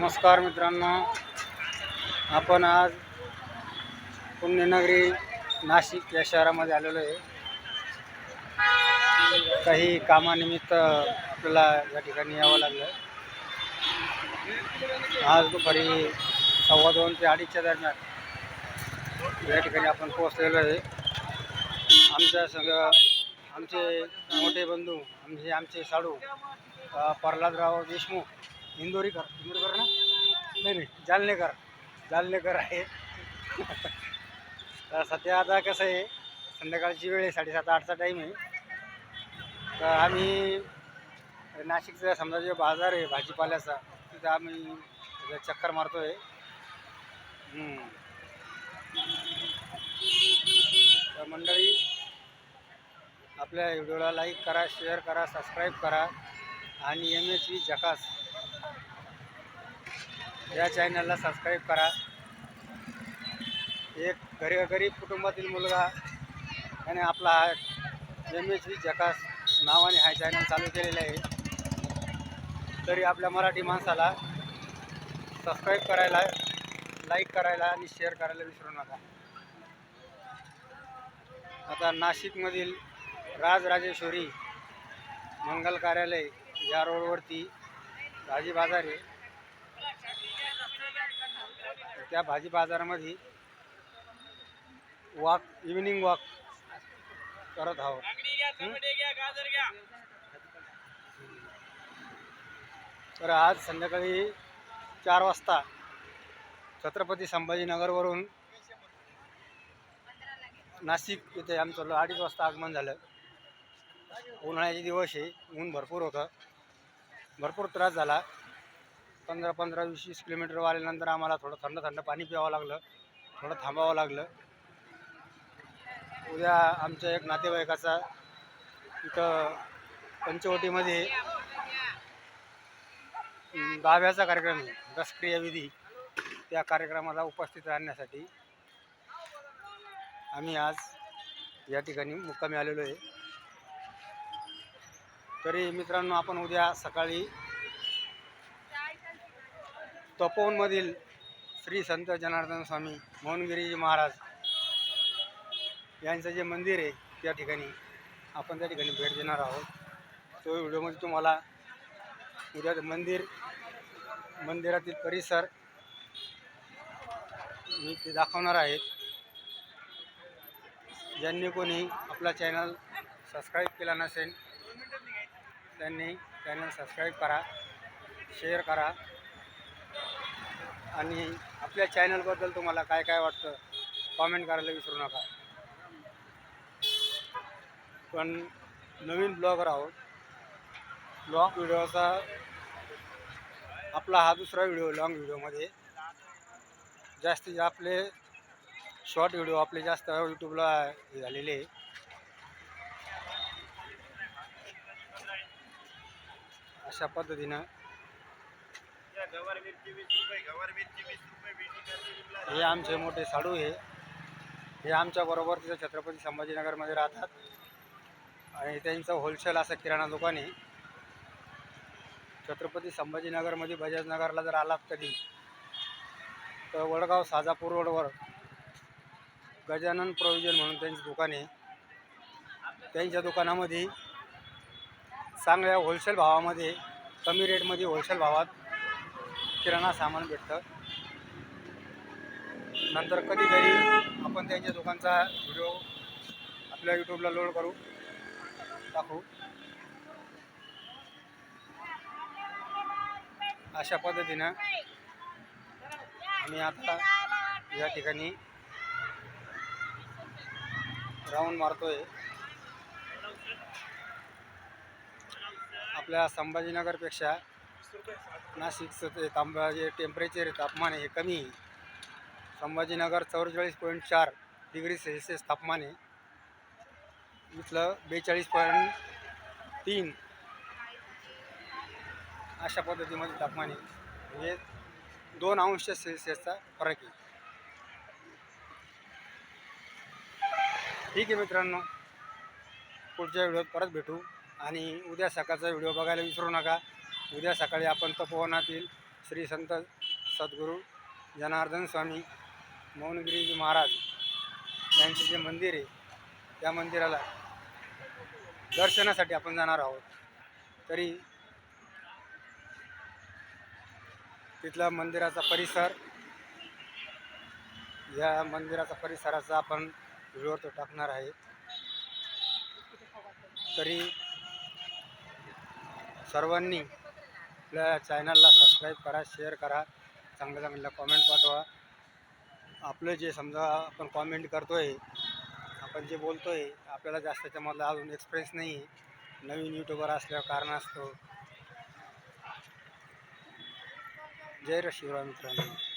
नमस्कार मित्रांनो, आपण आज पुण्यनगरी नाशिक या शहरामध्ये आलेलो आहे. काही कामानिमित्त आपल्याला या ठिकाणी यावं लागलं. आज दुपारी 2:15 ते 2:30च्या दरम्यान या ठिकाणी आपण पोहोचलेलो आहे. आमच्या सगळं आमचे मोठे बंधू आमचे साडू प्रल्हादराव देशमुख इंदोरीकर ना नाही जालनेकर आहे. तर सध्या आता कसं आहे, संध्याकाळची वेळ आहे, 7:30-8चा टाईम आहे. तर आम्ही नाशिकचा समजा जे बाजार आहे भाजीपाल्याचा, तिथं आम्ही चक्कर मारतो आहे. तर मंडळी, आपल्या व्हिडिओला लाईक करा, शेअर करा, सबस्क्राईब करा आणि MHV झकास या चॅनलला सबस्क्राईब करा. एक गरीब कुटुंबातील मुलगा त्याने आपला MHV झकास नावाने हा चॅनल चालू केलेला आहे. तरी आपल्या मराठी माणसाला सबस्क्राईब करायला, लाईक करायला आणि शेअर करायला विसरू नका. आता नाशिकमधील राजराजेश्वरी मंगल कार्यालय या रोडवरती भाजी बाजार आहे. त्या भाजी बाजारामध्ये इव्हिनिंग वॉक करत आहोत. तर आज संध्याकाळी 4 वाजता छत्रपती संभाजीनगरवरून नाशिक इथे आमचं 2:30 वाजता आगमन झालं. उन्हाळ्याचे दिवस आहे, ऊन भरपूर होतं, भरपूर त्रास झाला. 15-20 किलोमीटर आल्यानंतर आम्हाला थोडं थंड पाणी प्यावं लागलं, थोडं थांबावं लागलं. उद्या आमच्या एक नातेवाईकाचा इथं पंचवटीमध्ये गाभ्याचा कार्यक्रम आहे, दशक्रिया विधी. त्या कार्यक्रमाला उपस्थित राहण्यासाठी आम्ही आज या ठिकाणी मुक्कामी आलेलो आहे. तरी मित्रांनो, आपण उद्या सकाळी तपोवनमधील श्री संत जनार्दन स्वामी मोहनगिरीजी महाराज यांचं जे मंदिर आहे त्या ठिकाणी आपण त्या ठिकाणी भेट देणार आहोत. तो व्हिडिओमध्ये तुम्हाला उद्या मंदिरातील परिसर मी ते दाखवणार आहे. ज्यांनी कोणी आपला चॅनल सबस्क्राईब केला नसेल त्यांनी चॅनल सबस्क्राईब करा, शेअर करा आणि आपल्या चॅनलबद्दल तुम्हाला काय काय वाटतं कॉमेंट करायला विसरू नका. पण नवीन ब्लॉगर आहोत. लॉंग व्हिडिओचा आपला हा दुसरा व्हिडिओ. लॉंग व्हिडिओमध्ये जास्तीत आपले शॉर्ट व्हिडिओ आपले जास्त यूट्यूबला झालेले आहे. अशा पद्धतीनं हे आमचे मोठे साडू आहे. हे आमच्याबरोबर तिथं छत्रपती संभाजीनगरमध्ये राहतात आणि त्यांचं होलसेल असं किराणा दुकान आहे. छत्रपती संभाजीनगरमध्ये बजाजनगरला जर आलात कधी तर वडगाव साजापूर रोडवर गजानन प्रोव्हिजन म्हणून त्यांचं दुकान आहे. त्यांच्या दुकानामध्ये चांगल्या होलसेल भावामध्ये, कमी रेटमध्ये होलसेल भावात किराणा सामान भेटतं. नंतर कधीतरी आपण त्यांच्या दुकानचा व्हिडिओ आपल्या यूट्यूबला लोड करू टाकू. अशा पद्धतीनं आम्ही आता या ठिकाणी राऊंड मारतोय. आपल्या संभाजीनगरपेक्षा नाशिकचं ते जे टेम्परेचर आहे, तापमान आहे, हे कमी आहे. संभाजीनगर 44.4 डिग्री सेल्सिअस तापमान आहे, इथलं 42.3 अशा पद्धतीमध्ये तापमान आहे. म्हणजे 2 अंश सेल्सिअसचा फरक आहे. ठीक आहे मित्रांनो, पुढच्या व्हिडिओत परत भेटू आणि उद्या सकाळचा व्हिडिओ बघायला विसरू नका. उद्या सकाळी आपण तपोवनातील श्री संत सद्गुरू जनार्दन स्वामी मौनगिरीजी महाराज यांचे जे मंदिर आहे त्या मंदिराला दर्शनासाठी आपण जाणार आहोत. तरी तिथला मंदिराचा परिसर, या मंदिराचा परिसराचा आपण व्हिडिओ तो टाकणार आहे. तरी सर्वांनी आपल्या चॅनलला सबस्क्राईब करा, शेअर करा, चांगल्या चांगल्या कॉमेंट पाठवा. आपलं जे समजा आपण कॉमेंट करतोय, आपण जे बोलतोय, आपल्याला जास्त त्याच्यामधला अजून एक्सपिरियन्स नाही आहे, नवीन यूट्यूबर असल्या कारणास्तव. जय शिवराय मित्रांनो.